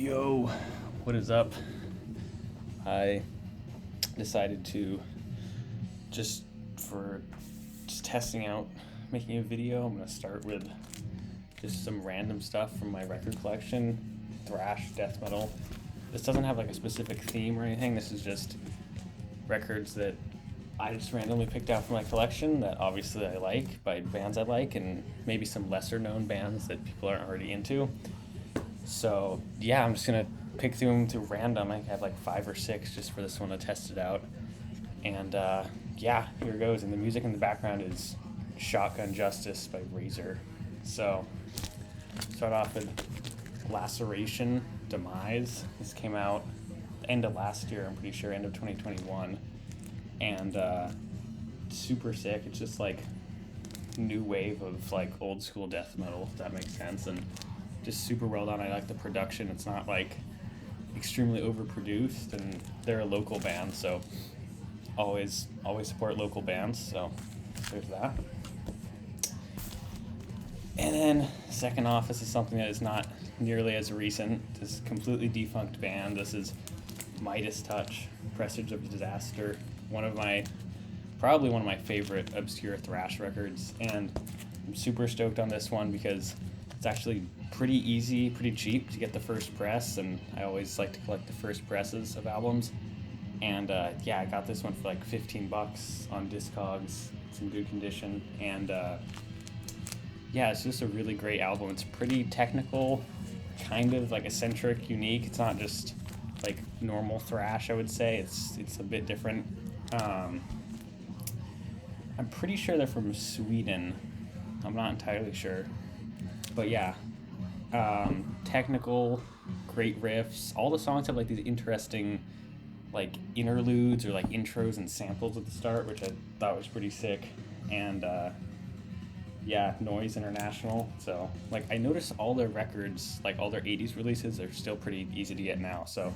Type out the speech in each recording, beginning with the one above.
Yo, what is up? I decided to just testing out making a video. I'm gonna start with just some random stuff from my record collection, thrash, death metal. This doesn't have like a specific theme or anything. This is just records that I just randomly picked out from my collection that obviously I like by bands I like, and maybe some lesser known bands that people aren't already into. So yeah, I'm just gonna pick through them to random. I have like 5 or 6 just for this one to test it out. And yeah, here it goes. And the music in the background is Shotgun Justice by Razor. So start off with Laceration, Demise. This came out end of last year, I'm pretty sure, end of 2021. And super sick. It's just like new wave of like old school death metal, if that makes sense. And just super well done. I like the production. It's not like extremely overproduced, and they're a local band, so always support local bands. So there's that. And then second off, this is something that is not nearly as recent. This is a completely defunct band. This is Midas Touch, Presage of Disaster. Probably one of my favorite obscure thrash records, and I'm super stoked on this one because it's actually pretty easy, pretty cheap to get the first press, and I always like to collect the first presses of albums. And yeah, I got this one for like $15 on Discogs. It's in good condition, and yeah, it's just a really great album. It's pretty technical, kind of like eccentric, unique. It's not just like normal thrash, I would say. It's a bit different. I'm pretty sure they're from Sweden. I'm not entirely sure. But yeah, technical, great riffs. All the songs have like these interesting like interludes or like intros and samples at the start, which I thought was pretty sick. And yeah, Noise International. So like I noticed all their records, like all their 80s releases, are still pretty easy to get now. So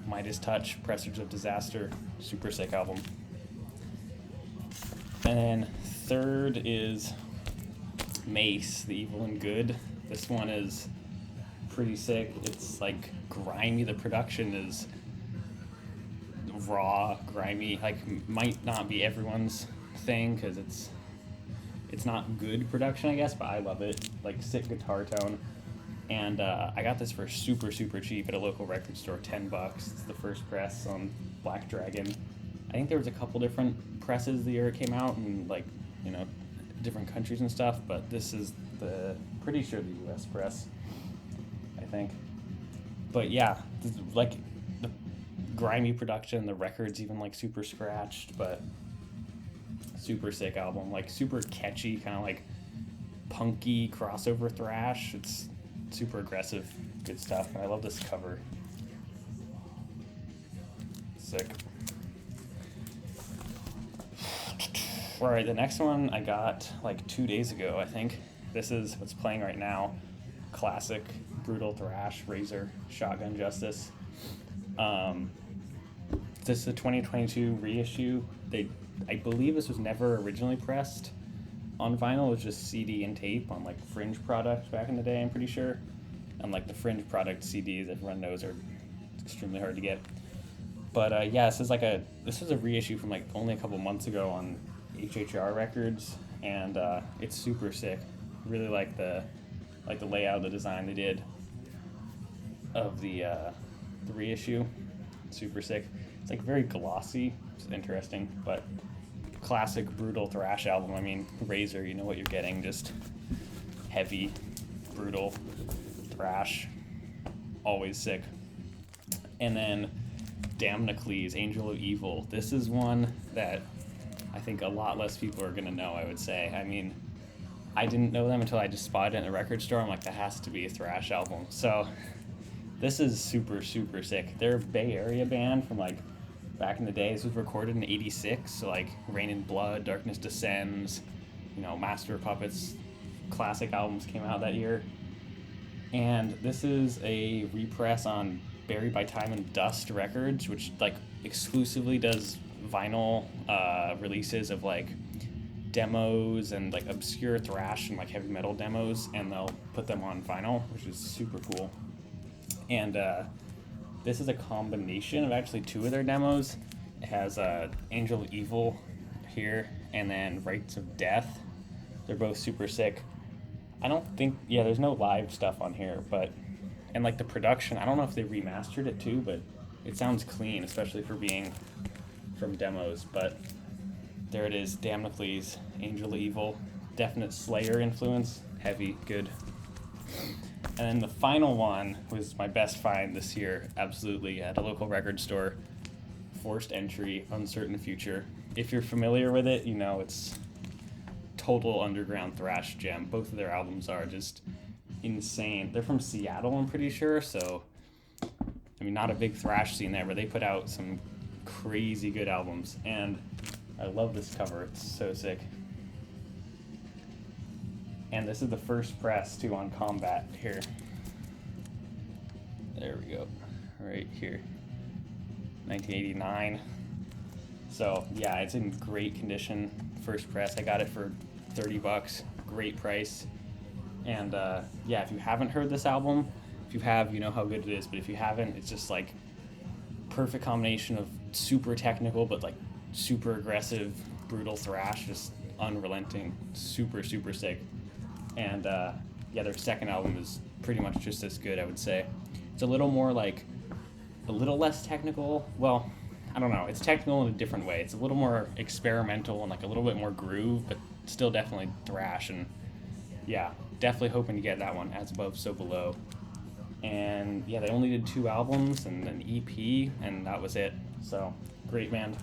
Midas Touch, Presage of Disaster, super sick album. And then third is Mace, The Evil and Good. This one is pretty sick. It's like grimy. The production is raw, grimy. Like might not be everyone's thing because it's not good production, I guess, but I love it. Like sick guitar tone. And I got this for super cheap at a local record store, $10. It's the first press on Black Dragon. I think there was a couple different presses the year it came out, and like, you know, different countries and stuff, but this is pretty sure the US press, I think. But yeah, like the grimy production, the record's even like super scratched, but super sick album, like super catchy, kind of like punky crossover thrash. It's super aggressive, good stuff. And I love this cover. Sick. All right, the next one I got like 2 days ago, I think. This is what's playing right now. Classic, brutal thrash, Razor, Shotgun Justice. This is a 2022 reissue. I believe this was never originally pressed on vinyl. It was just CD and tape on like Fringe products back in the day, I'm pretty sure. And like the Fringe product CDs, everyone knows, are extremely hard to get. But yeah, this is a reissue from like only a couple months ago on HHR Records, and it's super sick. Really like the layout, the design they did of the reissue. Super sick. It's like very glossy. It's interesting, but classic brutal thrash album. I mean, Razor, you know what you're getting. Just heavy, brutal thrash. Always sick. And then Damnacles, Angel of Evil. This is one that I think a lot less people are gonna know, I would say. I mean, I didn't know them until I just spotted it in a record store. I'm like, that has to be a thrash album. So this is super sick. They're a Bay Area band from like back in the day. This was recorded in '86, so like Rain and Blood, Darkness Descends, you know, Master of Puppets, classic albums came out that year. And this is a repress on Buried by Time and Dust Records, which like exclusively does vinyl releases of like demos and like obscure thrash and like heavy metal demos, and they'll put them on vinyl, which is super cool. And this is a combination of actually two of their demos. It has Angel of Evil here, and then Rites of Death. They're both super sick. I don't think, yeah, there's no live stuff on here, but, and like the production, I don't know if they remastered it too, but it sounds clean, especially for being from demos. But there it is, Damocles, Angel of Evil, definite Slayer influence, heavy, good. And then the final one was my best find this year, absolutely, at a local record store. Forced Entry, Uncertain Future. If you're familiar with it, you know it's total underground thrash gem. Both of their albums are just insane. They're from Seattle, I'm pretty sure, so I mean, not a big thrash scene there, but they put out some crazy good albums, and I love this cover. It's so sick. And this is the first press too on Combat here. There we go, right here, 1989. So yeah, it's in great condition. First press. I got it for $30, great price. And yeah, if you haven't heard this album, if you have, you know how good it is, but if you haven't, it's just like perfect combination of super technical but like super aggressive, brutal thrash, just unrelenting, super sick. And yeah, their second album is pretty much just as good, I would say. It's a little more like, a little less technical. Well, I don't know, it's technical in a different way. It's a little more experimental and like a little bit more groove, but still definitely thrash. And yeah, definitely hoping to get that one, As Above, So Below. And yeah, they only did 2 albums and an EP, and that was it. So great band.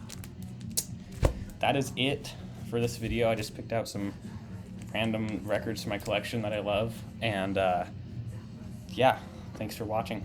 That is it for this video. I just picked out some random records from my collection that I love, and yeah, thanks for watching.